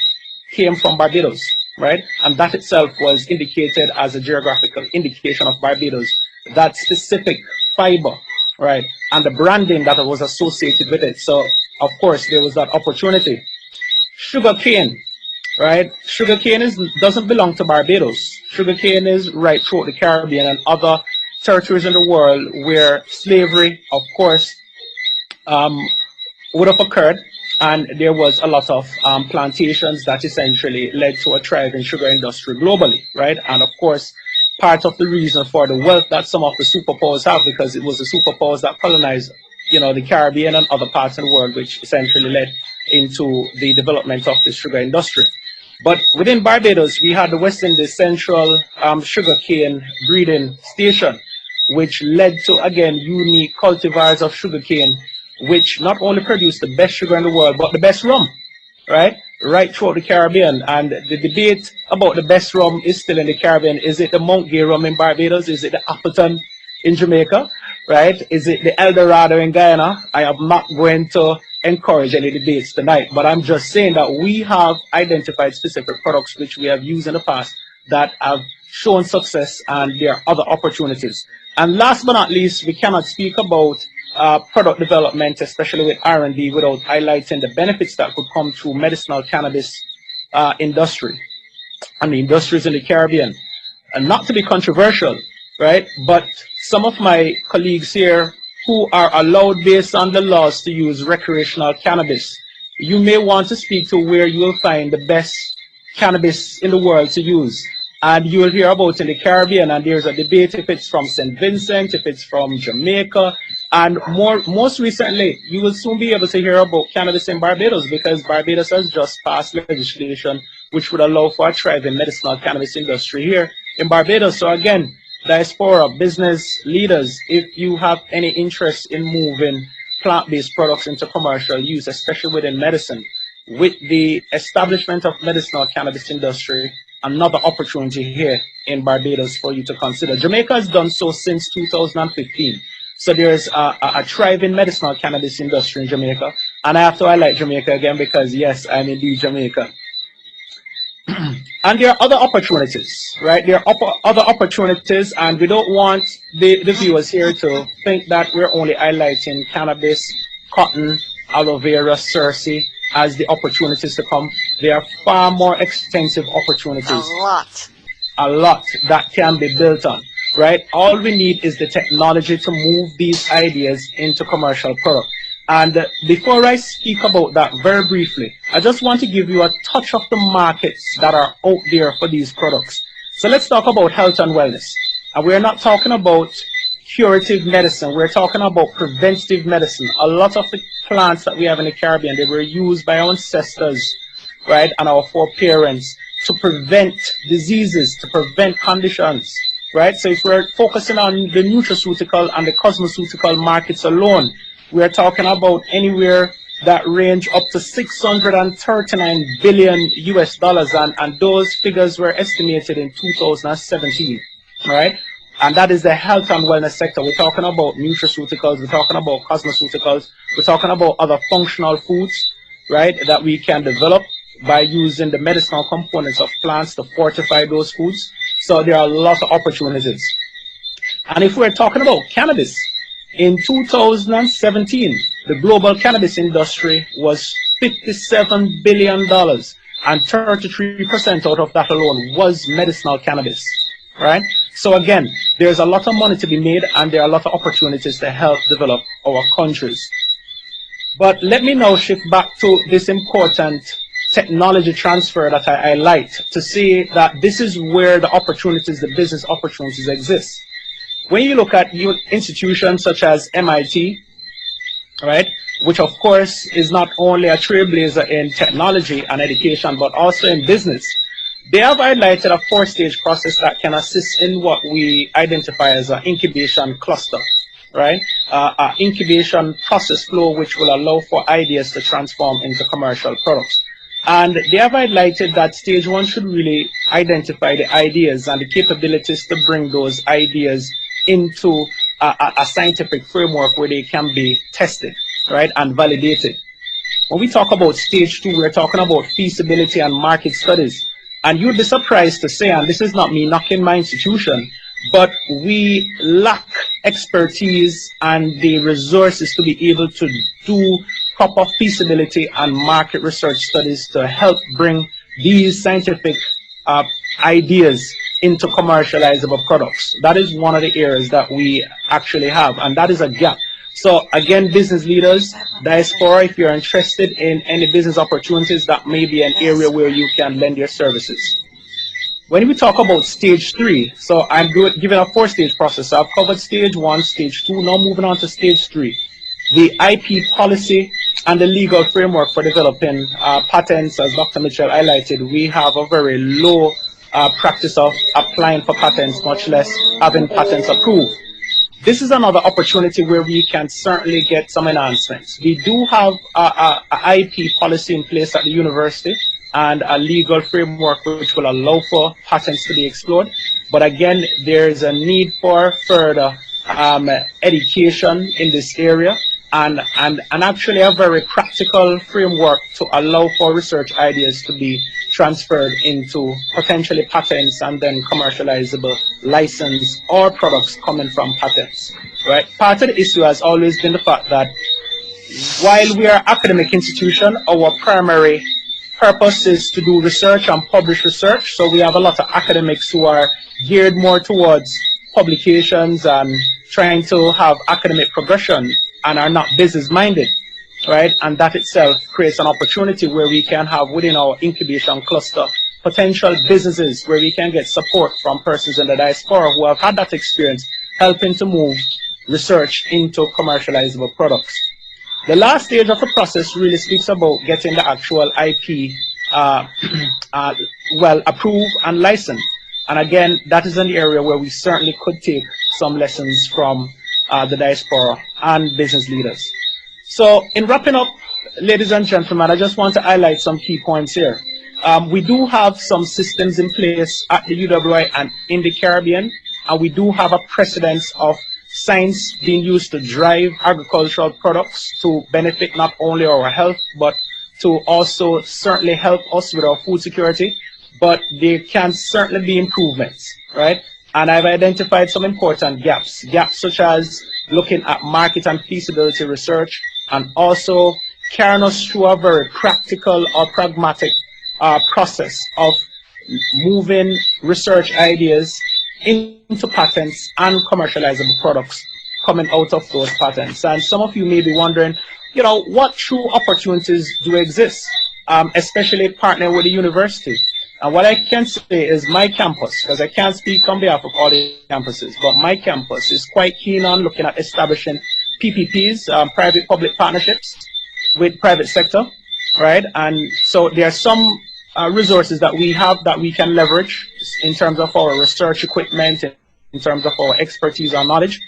[SPEAKER 5] came from Barbados, right? And that itself was indicated as a geographical indication of Barbados, that specific fiber, right? And the branding that was associated with it. So, of course, there was that opportunity. Sugarcane, right? Sugarcane doesn't belong to Barbados. Sugarcane is right throughout the Caribbean and other territories in the world where slavery, of course, would have occurred, and there was a lot of plantations that essentially led to a thriving sugar industry globally, right? And of course, part of the reason for the wealth that some of the superpowers have, because it was the superpowers that colonized, you know, the Caribbean and other parts of the world, which essentially led into the development of the sugar industry. But within Barbados, we had the West Indies Central Sugarcane Breeding Station, which led to, again, unique cultivars of sugarcane, which not only produced the best sugar in the world, but the best rum, right? Right throughout the Caribbean. And the debate about the best rum is still in the Caribbean. Is it the Mount Gay rum in Barbados? Is it the Appleton in Jamaica, right? Is it the El Dorado in Guyana? I am not going to encourage any debates tonight, but I'm just saying that we have identified specific products which we have used in the past that have shown success, and there are other opportunities. And last but not least, we cannot speak about product development, especially with R&D, without highlighting the benefits that could come through medicinal cannabis industry and the industries in the Caribbean. And not to be controversial, right? But some of my colleagues here who are allowed based on the laws to use recreational cannabis, you may want to speak to where you will find the best cannabis in the world to use. And you will hear about in the Caribbean, and there's a debate if it's from St. Vincent, if it's from Jamaica, And most recently, you will soon be able to hear about cannabis in Barbados, because Barbados has just passed legislation which would allow for a thriving medicinal cannabis industry here in Barbados. So again, diaspora, business leaders, if you have any interest in moving plant-based products into commercial use, especially within medicine, with the establishment of medicinal cannabis industry, another opportunity here in Barbados for you to consider. Jamaica has done so since 2015. So there's a thriving medicinal cannabis industry in Jamaica. And I have to highlight Jamaica again because, yes, I'm indeed Jamaica. And there are other opportunities, right? There are other opportunities, and we don't want the viewers here to think that we're only highlighting cannabis, cotton, aloe vera, cerci as the opportunities to come. There are far more extensive opportunities. A lot that can be built on, right? All we need is the technology to move these ideas into commercial product. And before I speak about that very briefly, I just want to give you a touch of the markets that are out there for these products. So let's talk about health and wellness. And we're not talking about curative medicine. We're talking about preventative medicine. A lot of the plants that we have in the Caribbean, they were used by our ancestors, right, and our foreparents to prevent diseases, to prevent conditions, right? So if we're focusing on the nutraceutical and the cosmeceutical markets alone, we're talking about anywhere that range up to 639 billion US dollars, and those figures were estimated in 2017, right? And that is the health and wellness sector. We're talking about nutraceuticals, we're talking about cosmeceuticals, we're talking about other functional foods, right, that we can develop by using the medicinal components of plants to fortify those foods. So there are a lot of opportunities. And if we're talking about cannabis, in 2017, the global cannabis industry was $57 billion, and 33% out of that alone was medicinal cannabis, right? So again, there's a lot of money to be made, and there are a lot of opportunities to help develop our countries. But let me now shift back to this important technology transfer that I highlight to see that this is where the opportunities, the business opportunities exist. When you look at institutions such as MIT, right, which of course is not only a trailblazer in technology and education, but also in business, they have highlighted a 4-stage process that can assist in what we identify as an incubation cluster, right? An incubation process flow which will allow for ideas to transform into commercial products. And they have highlighted that stage 1 should really identify the ideas and the capabilities to bring those ideas into a scientific framework where they can be tested, right, and validated. When we talk about stage 2, we're talking about feasibility and market studies. And you'd be surprised to say, and this is not me knocking my institution, but we lack expertise and the resources to be able to do proper feasibility and market research studies to help bring these scientific ideas into commercializable products. That is one of the areas that we actually have, and that is a gap. So again, business leaders, diaspora, if you're interested in any business opportunities, that may be an area where you can lend your services. When we talk about stage 3, so I'm giving a 4-stage process. So I've covered stage 1, stage 2, now moving on to stage 3. The IP policy and the legal framework for developing patents, as Dr. Mitchell highlighted, we have a very low practice of applying for patents, much less having patents approved. This is another opportunity where we can certainly get some enhancements. We do have a IP policy in place at the university and a legal framework which will allow for patents to be explored. But again, there is a need for further education in this area and actually a very practical framework to allow for research ideas to be transferred into potentially patents and then commercializable license or products coming from patents, right? Part of the issue has always been the fact that while we are an academic institution, our primary purpose is to do research and publish research. So we have a lot of academics who are geared more towards publications and trying to have academic progression and are not business minded, right? And that itself creates an opportunity where we can have within our incubation cluster potential businesses where we can get support from persons in the diaspora who have had that experience, helping to move research into commercializable products. The last stage of the process really speaks about getting the actual IP uh, well approved and licensed. And again, that is an area where we certainly could take some lessons from the diaspora and business leaders. So in wrapping up, ladies and gentlemen, I just want to highlight some key points here. We do have some systems in place at the UWI and in the Caribbean, and we do have a precedence of science being used to drive agricultural products to benefit not only our health, but to also certainly help us with our food security. But there can certainly be improvements, right? And I've identified some important gaps such as looking at market and feasibility research, and also carrying us through a very practical or pragmatic process of moving research ideas into patents and commercializable products coming out of those patents. And some of you may be wondering, what true opportunities do exist, especially partnering with the university. And what I can say is my campus, because I can't speak on behalf of all the campuses, but my campus is quite keen on looking at establishing PPPs, private-public partnerships with private sector, right? And so there are some resources that we have that we can leverage in terms of our research equipment, in terms of our expertise and knowledge.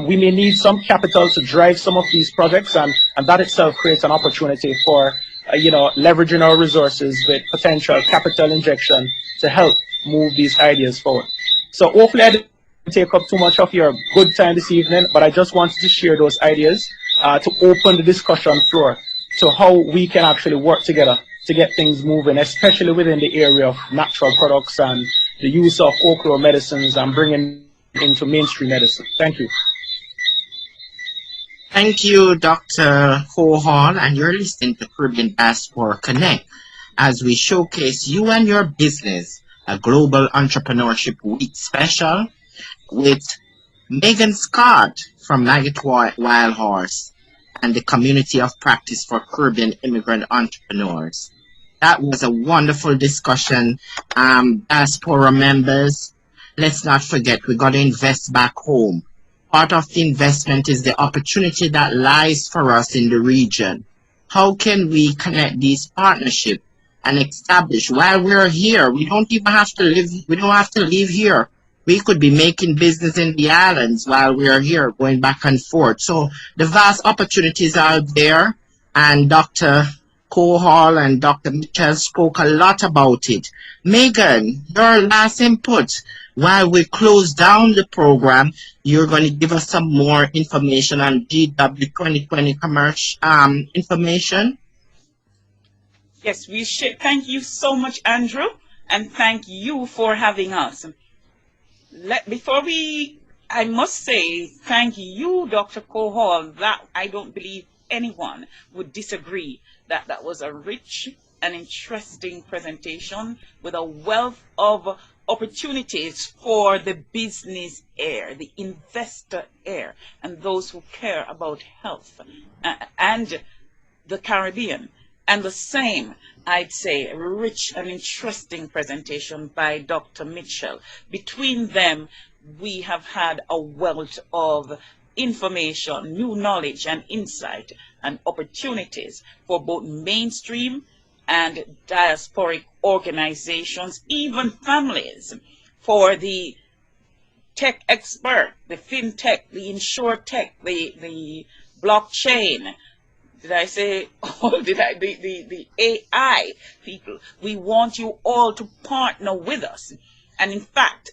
[SPEAKER 5] We may need some capital to drive some of these projects, and that itself creates an opportunity for leveraging our resources with potential capital injection to help move these ideas forward. So hopefully I didn't take up too much of your good time this evening, but I just wanted to share those ideas to open the discussion floor to how we can actually work together to get things moving, especially within the area of natural products and the use of okra medicines and bringing into mainstream medicine. Thank you.
[SPEAKER 2] Thank you, Dr. Cohall, and you're listening to Caribbean Diaspora Connect as we showcase you and your business, a Global Entrepreneurship Week special with Meegan Scott from Magate Wildhorse and the Community of Practice for Caribbean Immigrant Entrepreneurs. That was a wonderful discussion. Diaspora members, let's not forget, we got to invest back home. Part of the investment is the opportunity that lies for us in the region. How can we connect these partnerships and establish while we're here? We don't even have to live, we don't have to live here. We could be making business in the islands while we're here, going back and forth. So the vast opportunities are there, and Dr. Cohall and Dr. Mitchell spoke a lot about it. Meegan, your last input. While we close down the program, you're going to give us some more information on GW 2020 commercial information.
[SPEAKER 3] Yes, we should. Thank you so much, Andrew, and thank you for having us. I must say thank you, Dr. Cohall. That I don't believe anyone would disagree that was a rich and interesting presentation with a wealth of opportunities for the business heir, the investor heir, and those who care about health and the Caribbean. And the same, I'd say, a rich and interesting presentation by Dr. Mitchell. Between them, we have had a wealth of information, new knowledge and insight and opportunities for both mainstream and diasporic organizations, even families, for the tech expert, the fintech, the insurtech, the blockchain. Did I say, the AI people? We want you all to partner with us. And in fact,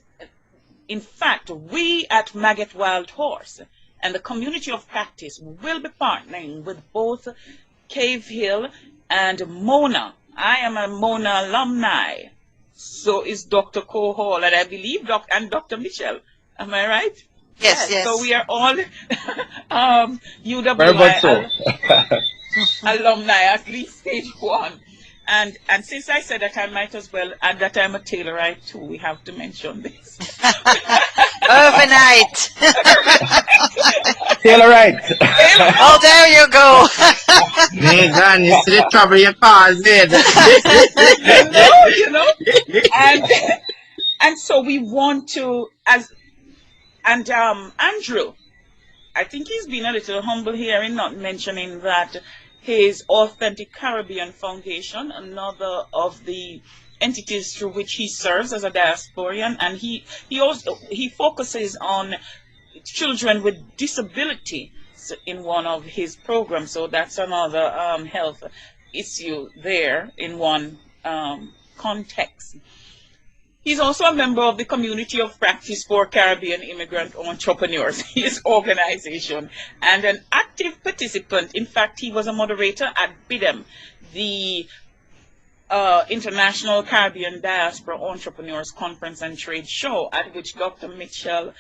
[SPEAKER 3] we at Magate Wildhorse and the Community of Practice will be partnering with both Cave Hill and Mona. I am a Mona alumni. So is Dr. Cohall, and I believe Dr. Mitchell. Am I right?
[SPEAKER 4] Yes.
[SPEAKER 3] So we are all UWI
[SPEAKER 5] Very much so.
[SPEAKER 3] alumni, at least stage one. And since I said that, I might as well add that I'm a Taylorite too. We have to mention this.
[SPEAKER 4] Overnight.
[SPEAKER 5] Taylorite.
[SPEAKER 4] Oh, there you go.
[SPEAKER 2] Meegan, you see the trouble you caused it.
[SPEAKER 3] you know. And so we want to, Andrew, I think he's been a little humble here in not mentioning that his Authentic Caribbean Foundation, another of the entities through which he serves as a diasporian, and he focuses on children with disability in one of his programs. So that's another health issue there in one context. He's also a member of the Community of Practice for Caribbean Immigrant Entrepreneurs, his organization, and an active participant. In fact, he was a moderator at BIDEM, the International Caribbean Diaspora Entrepreneurs Conference and Trade Show, at which Dr. Mitchell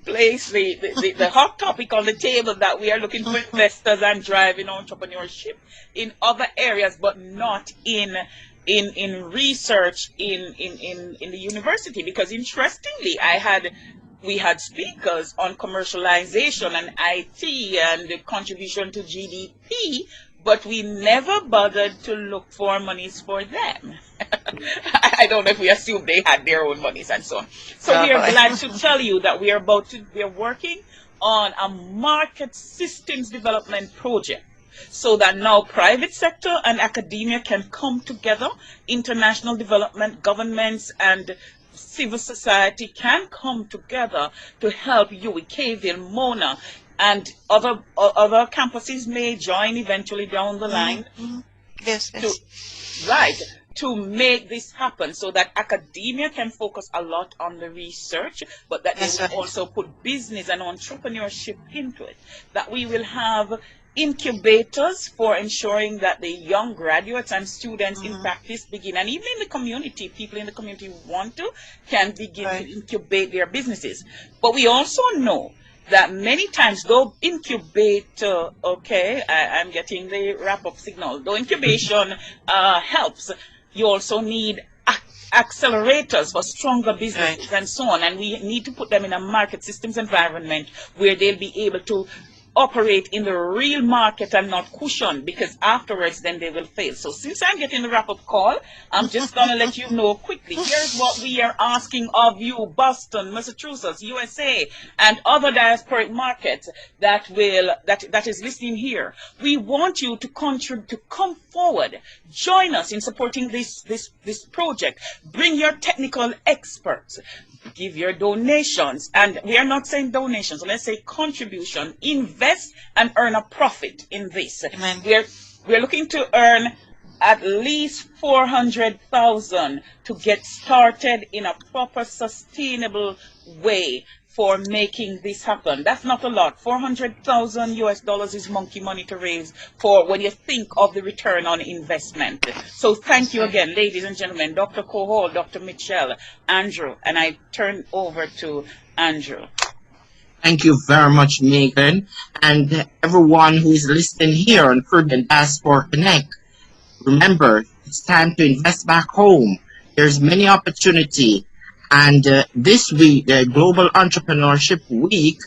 [SPEAKER 3] placed the hot topic on the table that we are looking for investors and driving entrepreneurship in other areas, but not in research in the university. Because interestingly, we had speakers on commercialization and IT and the contribution to GDP, but we never bothered to look for monies for them. I don't know if we assumed they had their own monies and so on. So we are glad to tell you that we are working on a market systems development project, so that now private sector and academia can come together, international development, governments and civil society can come together to help UWI, Mona, and other campuses may join eventually down the line.
[SPEAKER 4] Yes.
[SPEAKER 3] To make this happen, so that academia can focus a lot on the research, but that they will also put business and entrepreneurship into it. That we will have incubators for ensuring that the young graduates and students in practice begin, and even in the community, people in the community who want to can begin to incubate their businesses. But we also know that many times, though incubator, I'm getting the wrap-up signal, though incubation helps, you also need accelerators for stronger businesses and so on, and we need to put them in a market systems environment where they'll be able to operate in the real market and not cushion, because afterwards then they will fail. So since I'm getting the wrap-up call, I'm just going to let you know quickly. Here's what we are asking of you, Boston, Massachusetts, USA, and other diasporic markets that is listening here. We want you to contribute, to come forward, join us in supporting this project. Bring your technical experts. Give your donations, and we are not saying donations, so let's say contribution. Invest and earn a profit in this.
[SPEAKER 4] Amen.
[SPEAKER 3] We're looking to earn at least 400,000 to get started in a proper, sustainable way for making this happen. That's not a lot. 400,000 US dollars is monkey money to raise for when you think of the return on investment. So thank you again, ladies and gentlemen, Dr. Cohall, Dr. Mitchell, Andrew, and I turn over to Andrew.
[SPEAKER 2] Thank you very much, Meegan, and everyone who is listening here on Caribbean Diaspora Connect. Remember, it's time to invest back home. There's many opportunity. And this week, the Global Entrepreneurship Week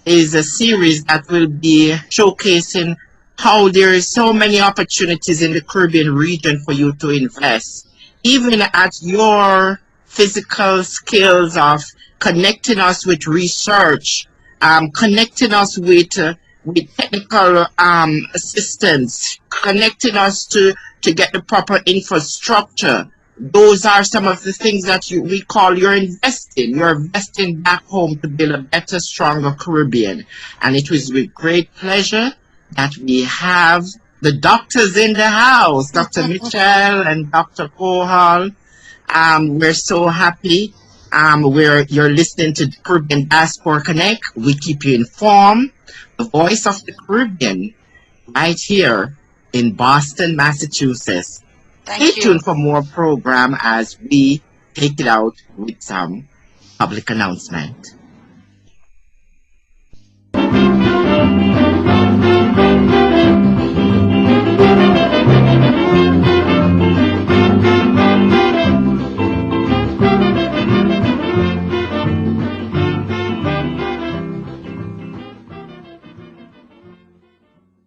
[SPEAKER 2] is a series that will be showcasing how there is so many opportunities in the Caribbean region for you to invest. Even at your physical skills of connecting us with research, connecting us with technical assistance, connecting us to get the proper infrastructure. Those are some of the things that we call you're investing. You're investing back home to build a better, stronger Caribbean. And it was with great pleasure that we have the doctors in the house, Dr. Mitchell and Dr. Cohall. We're so happy. You're listening to the Caribbean Diaspora Connect. We keep you informed. The voice of the Caribbean right here in Boston, Massachusetts. Stay tuned for more program as we take it out with some public announcement.